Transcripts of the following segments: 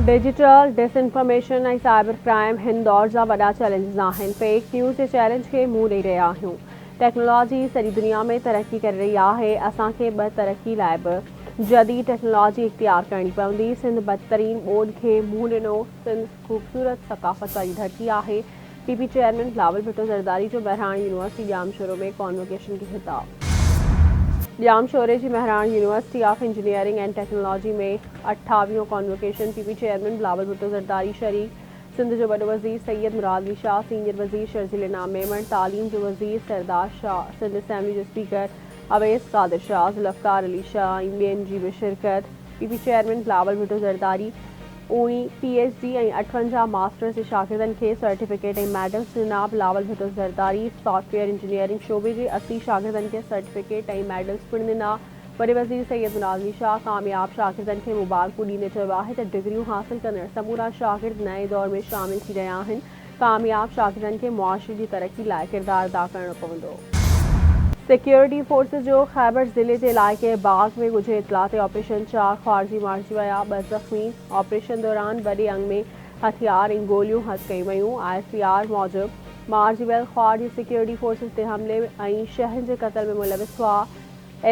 Digital disinformation ऐं cyber crime हिन दौर जा वॾा चैलेंजिस आहिनि। फेक न्यूज़ जे चैलेंज खे मुंहुं ॾेई रहिया आहियूं। टेक्नोलॉजी सॼी दुनिया में तरक़ी करे रही आहे। असांखे तरक़ी लाइ बि जदीद टेक्नोलॉजी इख्तियार करणी पवंदी। सिंध बदतरीन ॿोॾ खे मुंहुं ॾिनो। सिंध ख़ूबसूरत सक़ाफ़त वारी धरती आहे। पीपी चेयरमैन बिलावल भुट्टो ज़रदारी जो बहरान यूनिवर्सिटी जामशोरो में कॉन्वोकेशन की खिताब। जामशोरे की Mehran university of engineering and technology में 28वीं convocation PP chairman Bilawal Bhutto Zardari शरीक। सिंध जो वॾो वज़ीर सैयद मुराद अली शाह, सीनियर वज़ीर शर्जील इनाम मेमन, तालीम जो वज़ीर सरदार शाह, सिंध असम्बली जो स्पीकर अवैस कादिर शाह, ज़ुल्फ़कार अली शाह ऐं ॿियनि जी बि शिरकत। PP chairman Bilawal Bhutto Zardari PhD ऐं 58 मास्टर्स जे शागिर्दनि खे सर्टिफिकेट ऐं मेडल्स ॾिना। बिलावल भुट्टो ज़रदारी सॉफ्टवेयर इंजीनियरिंग शोबे जे 80 शागिर्दनि खे सर्टिफिकेट ऐं मेडल्स पिणु ॾिना। वॾे वज़ीर सैयद मुराद अली शाह कामयाब शागिर्दनि खे मुबारकूं ॾींदे चयो आहे त डिग्रियूं हासिल कंदड़ समूरा शागिर्द नए दौर में शामिल थी रहिया आहिनि। कामयाब शागिर्दनि खे मुआशरे जी तरक़ी लाइ किरदारु अदा करणो पवंदो। सिक्योरिटी फोर्सेस जो खैबर ज़िले के इलाइक़े बाग में ॻुझे इतला ते ऑपरेशन 4 ख़्वारिजी मारिजी विया। 2 ज़ख़्मी। ऑपरेशन दौरान वॾे अंग में हथियार ऐं गोलियूं हथ कयूं वयूं। ISPR मूजिबि मारिजी वियल ख़्वारिजी सिक्योरिटी फोर्सेस ते हमले ऐं शहर जे क़त्ल में मुलविस हुआ।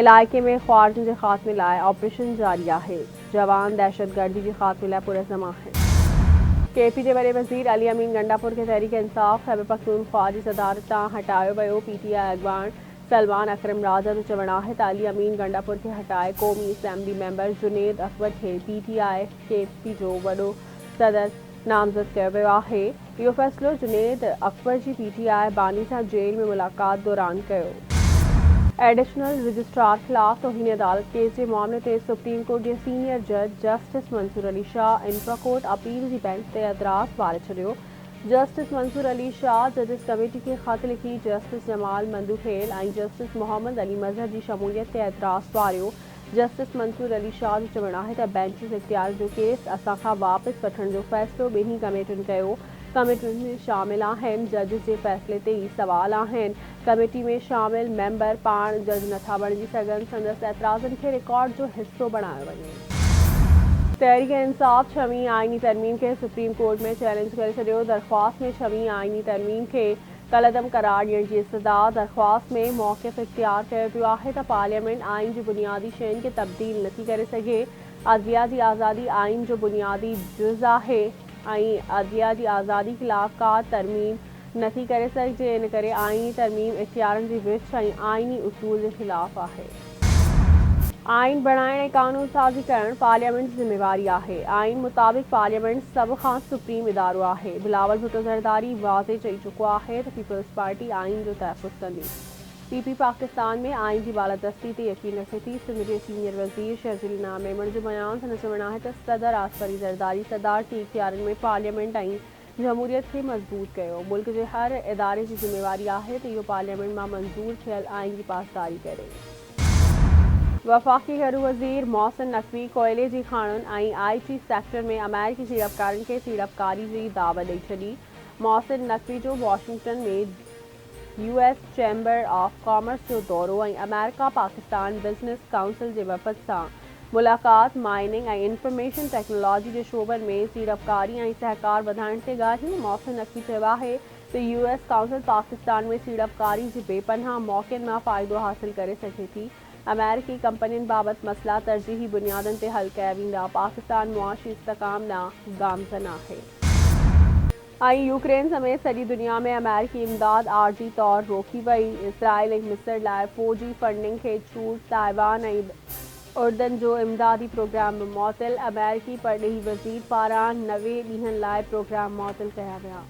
इलाइक़े में ख़्वारिजनि जे ख़ात्मे लाइ ऑपरेशन जारी आहे। जवान दहशतगर्दी जे ख़ात्मे लाइ पुरज़म आहिनि। KP जे वॾे वज़ीर अली अमीन गंडापुर खे तहरीक इंसाफ़ खैबर पख्तूनख्वा जी सदारत तां हटायो वियो। PTI अॻवान सलमान अकरम राजा जो चवणु आहे त अली अमीन गंडापुर खे हटाए क़ौमी असम्बली मेंबर जुनेद अकबर खे PTI KP जो वॾो सदर नामज़द कयो वियो आहे। इहो फ़ैसिलो जुनेद अकबर जी PTI बानी सां जेल में मुलाक़ात दौरान कयो। एडिशनल रजिस्ट्रार ख़िलाफ़ तौहीन अदालत केस जे मामले ते सुप्रीम कोर्ट जे सीनियर जज जस्टिस मंसूर अली शाह इंफ्राकोर्ट अपील जी बेंच ते एतराज़ वारे छॾियो। जस्टिस मंसूर अली शाह जजिस कमेटी खे ख़त लिखी जस्टिस जमाल मंदुखेल ऐं जस्टिस मोहम्मद अली मज़हर जी शमूलियत ते एतराज़ वारियो। जस्टिस मंसूर अली शाह जो चवणु आहे त बेंचिस इख्तियार जो केस असां खां वापसि वठण जो फ़ैसिलो ॿिन्ही कमेटियुनि कयो। कमेटियुनि में शामिल आहिनि जजिस जे फ़ैसिले ते ई सवाल आहिनि। कमेटी में शामिल मेंबर पाण जज नथा बणिजी सघनि। संदसि एतराज़नि खे रिकॉर्ड जो हिसो बणायो वञे। तहरीक इंसाफ़ 6वीं आइनी तरमीम के सुप्रीम कोर्ट में चैलेंज करे छॾियो। दरख़्वास्त में 6वीं आइनी तरमीम खे कलअदम करार ॾियण जी इस्तदा। दरख़्वास्त में मौक़िफ़ इख्तियार कयो वियो आहे त पार्लियामेंट आइन जी बुनियादी शयुनि खे तब्दील नथी करे सघे। अदलिया जी आज़ादी आइन जो बुनियादी जुज़ आहे ऐं अदलिया जी आज़ादी ख़िलाफ़ का तरमीम नथी करे सघिजे। इन करे आइनी तरमीम इख्तियारनि जी विच ऐं आइनी उसूल जे ख़िलाफ़ आहे। आइन बणाइण ऐं कानून साज़ी करणु पार्लियामेंट जी ज़िम्मेवारी आहे। आइन मुताबिक़ पार्लियामेंट सभ खां सुप्रीम इदारो आहे। बिलावल भुट्टो ज़रदारी वाज़े चई चुको आहे त पीपल्स पार्टी आइन जो तहफ़्फ़ुज़ कंदी। PP पाकिस्तान में आइन जी बालादस्ती ते यकीन रखे थी। सिंध जे सीनियर वज़ीर शर्जील इनाम मेमन जो बयान। संदसि चवणु आहे त सदर आसफरी ज़रदारी सदारती इख्तियारनि में पार्लियामेंट ऐं जमहूरियत खे मज़बूत कयो। मुल्क जे हर इदारे जी ज़िम्मेवारी आहे त इहो पार्लियामेंट मां मंज़ूर थियल आइन जी पासदारी करे। वफ़ाक़ी घरू वज़ीर मोहसिन नक़वी कोयले जी खाणुनि ऐं IT सेक्टर में अमेरिकी सीड़पकारनि खे सीड़पकारी जी दावत ॾेई छॾी। मोहसिन नक़वी जो वॉशिंगटन में US चैम्बर ऑफ कॉमर्स जो दौरो ऐं अमेरिका पाकिस्तान बिज़नेस काउंसिल जे वफ़द सां मुलाक़ात माइनिंग ऐं इंफॉर्मेशन टेक्नोलॉजी जे शोबनि में सीड़पकारी ऐं सहकार वधाइण ते ॻाल्हियूं। मोहसिन नक़वी चयो आहे त US काउंसिल पाकिस्तान में सीड़पकारी जी बेपनाह मौक़नि मां फ़ाइदो हासिल करे सघे थी। अमेरिकी कंपनियुनि बाबति मसइला तरजीही बुनियादनि ते हल कया वेंदा। पाकिस्तान मुआशी इस्तेहकाम ॾांहुं गामज़न आहे। ऐं यूक्रेन समेत सॼी दुनिया में अमेरिकी इमदाद आर्जी तौर रोकी वई। इसराइल ऐं मिस्र लाइ फ़ौजी फंडिंग खे छूट। ताइवान ऐं उर्दन जो इमदादी प्रोग्राम मुअतल। अमेरिकी परॾेही वज़ीर पारां 90 ॾींहनि लाइ प्रोग्राम मुअतल कया विया।